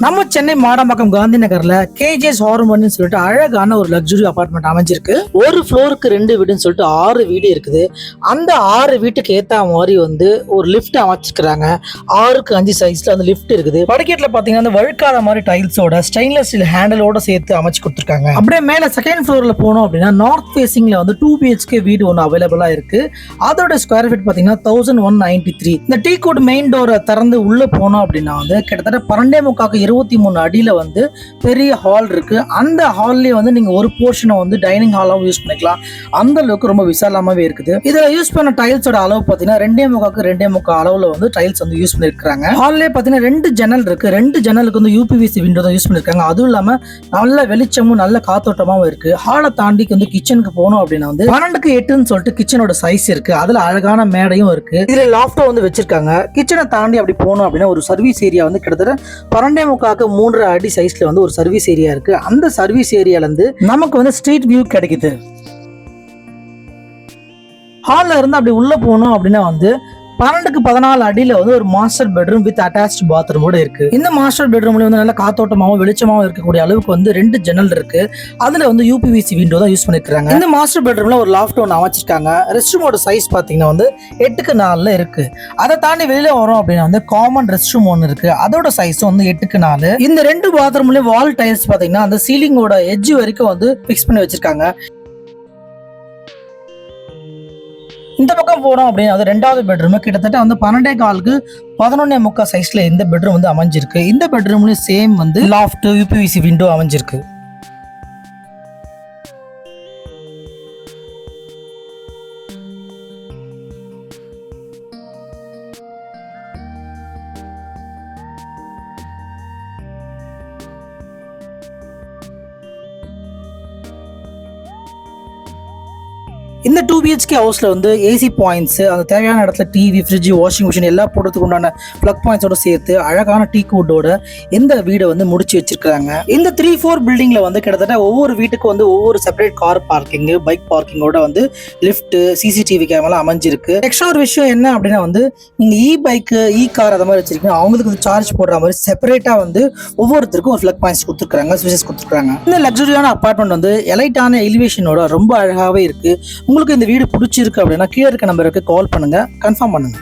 நம்ம சென்னை மாடம்பாக்கம் காந்தி நகர்ல கேஜிஎஸ் ஹார்மோன்னு சொல்லிட்டு அழகான ஒரு லக்ஸுரி அபார்ட்மெண்ட் அமைஞ்சிருக்கு. ஒரு ஃப்ளோருக்கு 2 வீடுன்னு சொல்லிட்டு 6 வீடு இருக்குது. அந்த 6 வீட்டுக்கு ஏத்த மாதிரி ஒரு லிஃப்ட் அமைச்சிருக்காங்க. 6க்கு 5 சைஸ்ல அந்த லிஃப்ட் இருக்குது. படிக்கட்டுல பாத்தீங்கன்னா வழுக்காத மாதிரி டைல்ஸோட ஸ்டெயின்லெஸ் ஸ்டீல் ஹேண்டலோட சேர்த்து அமைச்சு கொடுத்துருக்காங்க. அப்படியே மேல செகண்ட் ஃப்ளோர்ல போனோம் அப்படின்னா நார்த் ஃபேசிங்ல 2 BHK வீடு ஒன்று அவைலபிளா இருக்கு. அதோட ஸ்கொயர் ஃபீட் பாத்தீங்கன்னா 1193. இந்த டீ கோட் மெயின் டோரை திறந்து உள்ள போனோம் அப்படின்னா கிட்டத்தட்ட 12.25 23 அடியில பெரிய ஹால் இருக்கு. அந்த ஹால்லேயே நீங்க ஒரு போர்ஷனை டைனிங் ஹாலாவும் யூஸ் பண்ணிக்கலாம். அந்த அளவுக்கு ரொம்ப விசாலமாவே இருக்குது. இதுல யூஸ் பண்ண டைல்ஸோட அளவு பாத்தீங்கன்னா 2.25 அளவுல டைல்ஸ் யூஸ் பண்ணிருக்காங்க. ஹால்லே பாத்தீங்கன்னா 2 ஜன்னல் இருக்கு. 2 ஜன்னலுக்கு UPVC விண்டோ தான் யூஸ் பண்ணிருக்காங்க. அதுவும் இல்லாம நல்ல வெளிச்சமும் நல்ல காத்தோட்டமாவும் இருக்கு. ஹாலை தாண்டி கிச்சனுக்கு போனோம் அப்படின்னா 12க்கு 8ன்னு சொல்லிட்டு கிச்சனோட சைஸ் இருக்கு. அதுல அழகான மேடையும் இருக்கு. இதுல லாஃப்டோ வச்சிருக்காங்க. கிச்சனை தாண்டி அப்படி போனோம் அப்படின்னா ஒரு சர்வீஸ் ஏரியா கிட்டத்தட்ட 12.25 3 அடி சைஸ்ல ஒரு சர்வீஸ் ஏரியா இருக்கு. அந்த சர்வீஸ் ஏரியால இருந்து நமக்கு ஸ்ட்ரீட் வியூ கிடைக்குது. ஹால்ல இருந்து அப்படி உள்ள போனோம் அப்படின்னா 12க்கு 14 அடியில ஒரு மாஸ்டர் பெட்ரூம் வித் அட்டாச்ட் பாத்ரூமோட இருக்கு. இந்த மாஸ்டர் பெட்ரூம்ல நல்ல காத்தோட்டமாவும் வெளிச்சமாவும் இருக்கக்கூடிய அளவுக்கு 2 ஜன்னல் இருக்கு. அதுல UPVC விண்டோ தான் யூஸ் பண்ணிருக்காங்க. இந்த மாஸ்டர் பெட்ரூம்ல ஒரு லாஃப்ட் ஒன்று அமைச்சிருக்காங்க. ரெஸ்ட் ரூமோட சைஸ் பாத்தீங்கன்னா 8க்கு 4 இருக்கு. அதை தாண்டி வெளியில வரும் அப்படின்னா காமன் ரெஸ்ட் ரூம் ஒன்று இருக்கு. அதோட சைஸ் 8க்கு 4. இந்த 2 பாத்ரூம்லயும் வால் டைல்ஸ் பாத்தீங்கன்னா அந்த சீலிங்கோட எட்ஜ் வரைக்கும் பிக்ஸ் பண்ணி வச்சிருக்காங்க. இந்த பக்கம் போனோம் அப்படின்னா 2வது பெட்ரூம் கிட்டத்தட்ட 12.25க்கு 11.25 சைஸ்ல இந்த பெட்ரூம் அமைஞ்சிருக்கு. இந்த பெட்ரூம்லயும் சேம் லாஃப்ட் UPVC விண்டோ அமைஞ்சிருக்கு. இந்த 2 BHK ஹவுஸ்ல ஏசி பாயிண்ட்ஸ், அந்த தேவையான இடத்துல டிவி, ஃப்ரிட்ஜ், வாஷிங் மிஷின் எல்லாம் போடுறதுக்கு உண்டான பிளக் பாயிண்ட்ஸோட சேர்த்து அழகான டீ கோட்டோட இந்த வீடை முடிச்சு வச்சிருக்காங்க. இந்த 3-4 பில்டிங்ல கிட்டத்தட்ட ஒவ்வொரு வீட்டுக்கு ஒவ்வொரு செப்பரேட் கார் பார்க்கிங், பைக் பார்க்கிங்கோட லிஃப்ட், CCTV கேமரா அமைஞ்சிருக்கு. எக்ஸ்ட்ரா ஒரு விஷயம் என்ன அப்படின்னா நீங்க பைக், கார் அந்த மாதிரி வச்சிருக்கீங்க, அவங்களுக்கு சார்ஜ் போடுற மாதிரி செப்பரேட்டா ஒவ்வொருத்தருக்கும் ஒரு பிளக் பாயிண்ட்ஸ் கொடுத்துருக்காங்க, ஸ்விட்சஸ் கொடுத்துருக்காங்க. இந்த லக்ஸரியான அபார்ட்மெண்ட் எலைட்டான எலிவேஷனோட ரொம்ப அழகாவே இருக்கு. உங்களுக்கு இந்த வீடு பிடிச்சிருக்கு அப்படின்னா கீழே இருக்க நம்பருக்கு கால் பண்ணுங்க, கன்ஃபார்ம் பண்ணுங்க.